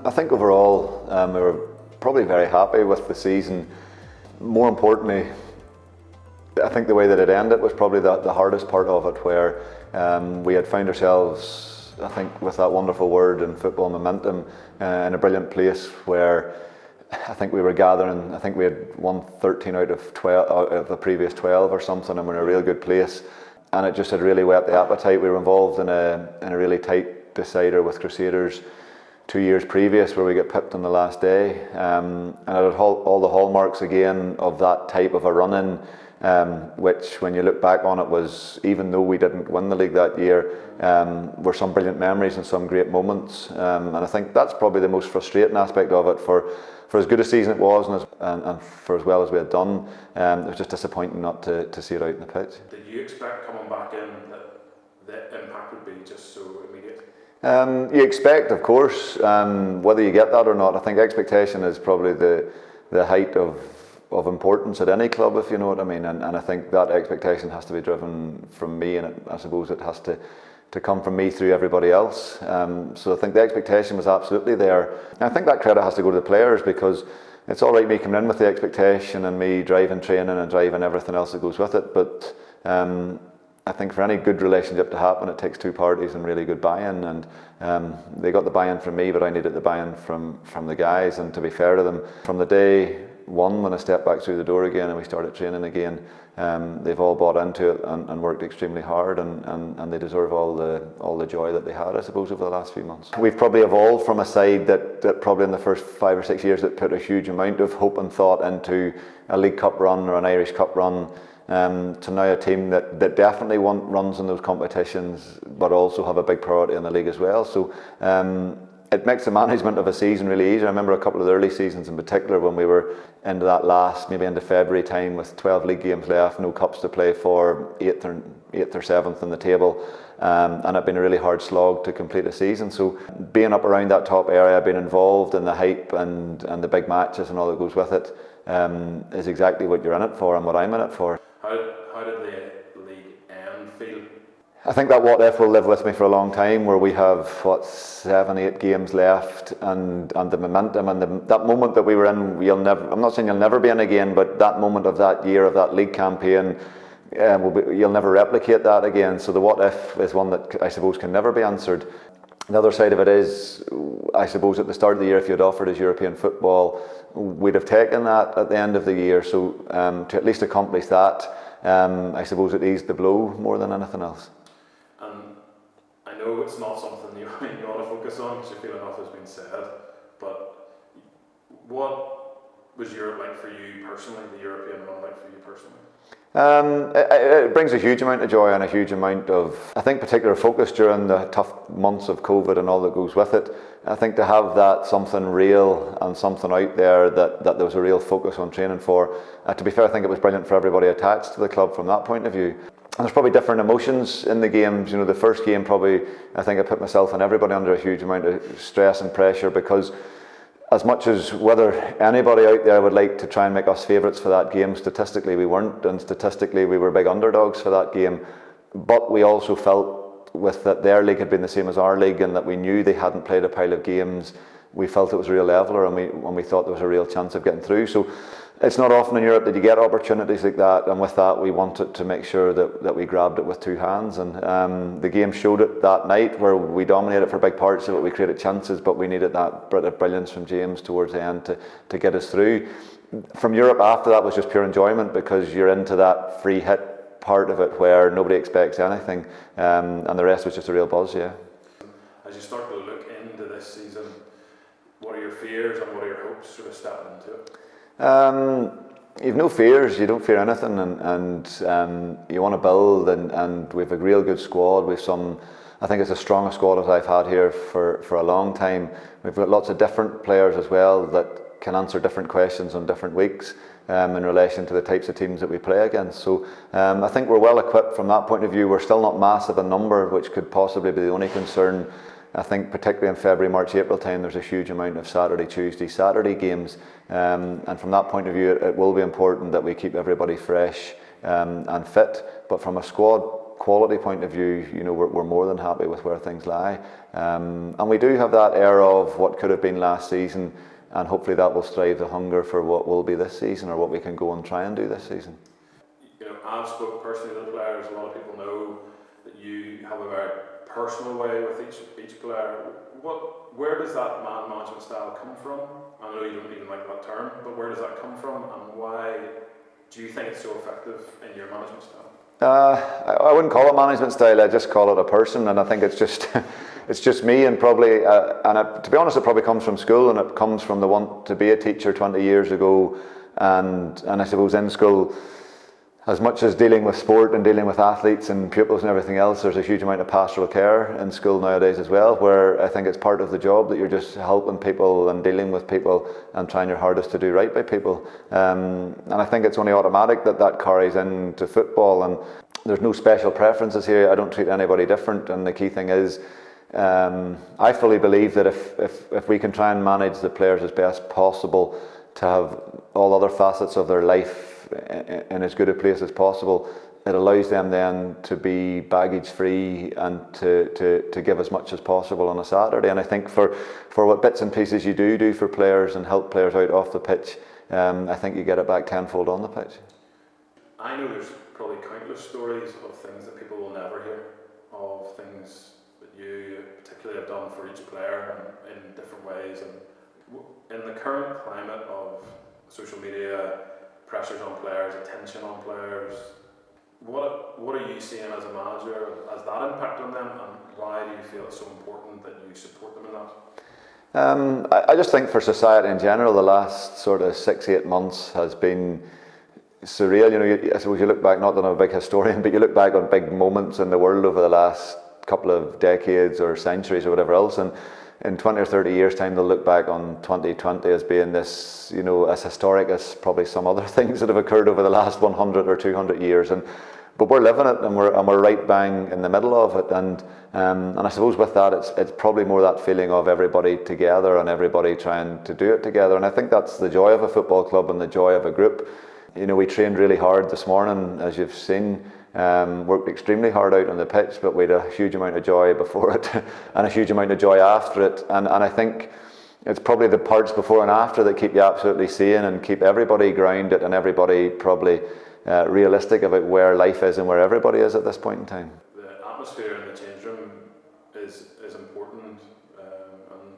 I think overall we were probably very happy with the season. More importantly, I think the way that it ended was probably the hardest part of it, where we had found ourselves, I think, with that wonderful word in football, momentum, in a brilliant place where I think we were gathering. I think we had won 13 out of 12 out of the previous 12 or something, and we're in a real good place. And it just had really whet the appetite. We were involved in a really tight decider with Crusaders 2 years previous, where we got pipped on the last day, and it had all the hallmarks again of that type of a run-in, which, when you look back on it, was, even though we didn't win the league that year, were some brilliant memories and some great moments. And I think that's probably the most frustrating aspect of it. For as good a season it was, and for as well as we had done, it was just disappointing not to see it out in the pitch. Did you expect coming back in that the impact would be just so immediate? You expect, of course, whether you get that or not. I think expectation is probably the height of importance at any club, if you know what I mean. And I think that expectation has to be driven from me, and I suppose it has to come from me through everybody else. So I think the expectation was absolutely there. And I think that credit has to go to the players, because it's all right me coming in with the expectation and me driving training and driving everything else that goes with it, but I think for any good relationship to happen, it takes two parties and really good buy-in, and they got the buy-in from me, but I needed the buy-in from the guys. And to be fair to them, from the day one when I stepped back through the door again and we started training again, they've all bought into it and worked extremely hard, and they deserve all the joy that they had, I suppose, over the last few months. We've probably evolved from a side that probably in the first 5 or 6 years that put a huge amount of hope and thought into a League Cup run or an Irish Cup run, to now a team that definitely runs in those competitions, but also have a big priority in the league as well. So it makes the management of a season really easy. I remember a couple of the early seasons in particular, when we were into that last, maybe into February time, with 12 league games left, no cups to play for, 8th or 7th in the table, and it'd been a really hard slog to complete a season. So being up around that top area, being involved in the hype and the big matches and all that goes with it, is exactly what you're in it for and what I'm in it for. How did the league end feel? I think that what if will live with me for a long time, where we have 7, 8 games left, and the momentum and that moment that we were in, I'm not saying you'll never be in again, but that moment of that year, of that league campaign, you'll never replicate that again. So the what if is one that I suppose can never be answered. The other side of it is, I suppose, at the start of the year, if you'd offered us European football, we'd have taken that at the end of the year. So to at least accomplish that, I suppose it eased the blow more than anything else. And I know it's not something you want to focus on, because you feel enough has been said, but what was Europe like for you personally, the European run like for you personally? It brings a huge amount of joy and a huge amount of, I think, particular focus during the tough months of COVID and all that goes with it. I think to have that something real and something out there that there was a real focus on training for. To be fair, I think it was brilliant for everybody attached to the club from that point of view. And there's probably different emotions in the games. You know, the first game probably, I think I put myself and everybody under a huge amount of stress and pressure, because as much as whether anybody out there would like to try and make us favourites for that game, statistically we weren't, and statistically we were big underdogs for that game. But we also felt with that their league had been the same as our league, and that we knew they hadn't played a pile of games. We felt it was a real leveller, and we thought there was a real chance of getting through. So it's not often in Europe that you get opportunities like that, and with that we wanted to make sure that we grabbed it with two hands. And the game showed it that night, where we dominated for big parts of it. We created chances, but we needed that bit of brilliance from James towards the end to get us through. From Europe after that was just pure enjoyment, because you're into that free hit part of it where nobody expects anything, and the rest was just a real buzz. Yeah. As you start to look into this season, what are your fears and what are your hopes sort of stepping into it? You've no fears, you don't fear anything, and you want to build, and we've a real good squad. I think it's the strongest squad as I've had here for a long time. We've got lots of different players as well that can answer different questions on different weeks in relation to the types of teams that we play against. So I think we're well equipped from that point of view. We're still not massive in number, which could possibly be the only concern. I think particularly in February, March, April time, there's a huge amount of Saturday, Tuesday, Saturday games, and from that point of view, it will be important that we keep everybody fresh and fit. But from a squad quality point of view, we're more than happy with where things lie. And we do have that air of what could have been last season, and hopefully that will strive the hunger for what will be this season, or what we can go and try and do this season. I've spoken personally to the players. A lot of people know that you have a very personal way with each player. Where does that man management style come from? I know you don't even like that term, but where does that come from, and why do you think it's so effective in your management style? I wouldn't call it management style. I just call it a person, and I think it's just it's just me, and probably to be honest, it probably comes from school, and it comes from the want to be a teacher 20 years ago, and I suppose in school, as much as dealing with sport and dealing with athletes and pupils and everything else, there's a huge amount of pastoral care in school nowadays as well, where I think it's part of the job that you're just helping people and dealing with people and trying your hardest to do right by people. And I think it's only automatic that carries into football, and there's no special preferences here. I don't treat anybody different, and the key thing is, I fully believe that if we can try and manage the players as best possible to have all other facets of their life in as good a place as possible, it allows them then to be baggage free and to give as much as possible on a Saturday. And I think for what bits and pieces you do for players and help players out off the pitch, I think you get it back tenfold on the pitch. I know there's probably countless stories of things that people will never hear, of things that you particularly have done for each player in different ways. And in the current climate of social media, pressures on players, attention on players, what are you seeing as a manager? Has that impact on them, and why do you feel it's so important that you support them in that? I just think for society in general, the last sort of 6-8 months has been surreal. I suppose you look back, not that I'm a big historian, but you look back on big moments in the world over the last couple of decades or centuries or whatever else, and in 20 or 30 years' time, they'll look back on 2020 as being this, as historic as probably some other things that have occurred over the last 100 or 200 years. But we're living it, and we're right bang in the middle of it. And I suppose with that, it's probably more that feeling of everybody together and everybody trying to do it together. And I think that's the joy of a football club and the joy of a group. We trained really hard this morning, as you've seen. Worked extremely hard out on the pitch, but we had a huge amount of joy before it and a huge amount of joy after it, and I think it's probably the parts before and after that keep you absolutely sane and keep everybody grounded and everybody probably realistic about where life is and where everybody is at this point in time. The atmosphere in the change room is important, and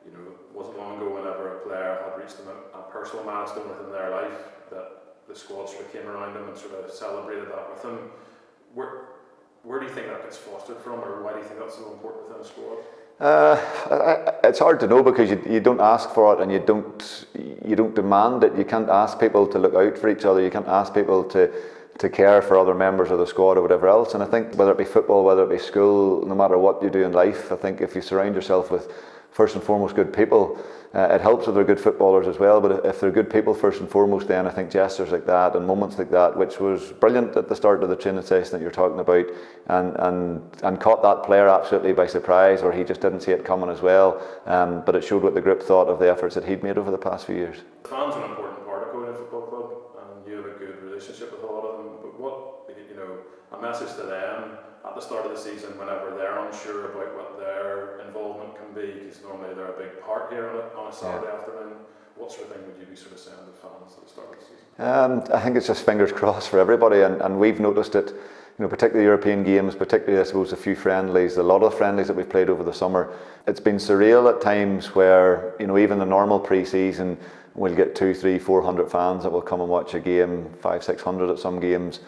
it wasn't long ago whenever a player had reached a personal milestone within their life that the squad sort of came around him and sort of celebrated that with him. Where do you think that gets fostered from, or why do you think that's so important within a squad? It's hard to know, because you don't ask for it and you don't demand it. You can't ask people to look out for each other. You can't ask people to care for other members of the squad or whatever else. And I think whether it be football, whether it be school, no matter what you do in life, I think if you surround yourself with first and foremost good people, it helps if they're good footballers as well, but if they're good people first and foremost, then I think gestures like that and moments like that, which was brilliant at the start of the training session that you're talking about, and caught that player absolutely by surprise, or he just didn't see it coming as well, but it showed what the group thought of the efforts that he'd made over the past few years. Fans are an important part of Coleraine Football Club, and you have a good relationship with a lot of them, but a message to them at the start of the season, whenever they're unsure about what their involvement can be, because normally they're a big part here on a Saturday afternoon, what sort of thing would you be sort of saying to fans at the start of the season? I think it's just fingers crossed for everybody, and we've noticed it, particularly European games, particularly I suppose a few friendlies, a lot of friendlies that we've played over the summer. It's been surreal at times where, even the normal pre-season, we'll get 200, 300, 400 fans that will come and watch a game, 500, 600 at some games.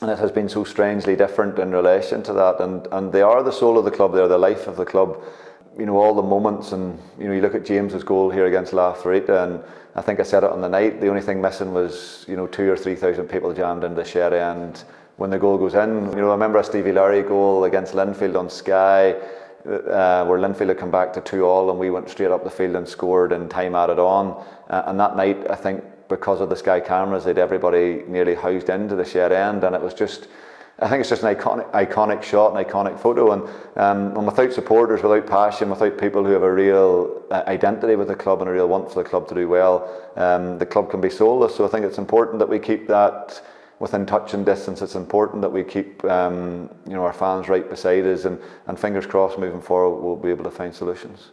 And it has been so strangely different in relation to that, and they are the soul of the club, they're the life of the club. All the moments, and you look at James's goal here against La Ferrita, and I think I said it on the night, the only thing missing was 2,000 or 3,000 people jammed into the shed end when the goal goes in. I remember a Stevie Larry goal against Linfield on Sky, where Linfield had come back to 2-2, and we went straight up the field and scored and time added on, and that night I think, because of the Sky cameras, they'd everybody nearly housed into the shed end, and it was just, I think it's just an iconic shot, an iconic photo, and without supporters, without passion, without people who have a real identity with the club and a real want for the club to do well, the club can be soulless. So I think it's important that we keep that within touch and distance. It's important that we keep our fans right beside us, and fingers crossed moving forward we'll be able to find solutions.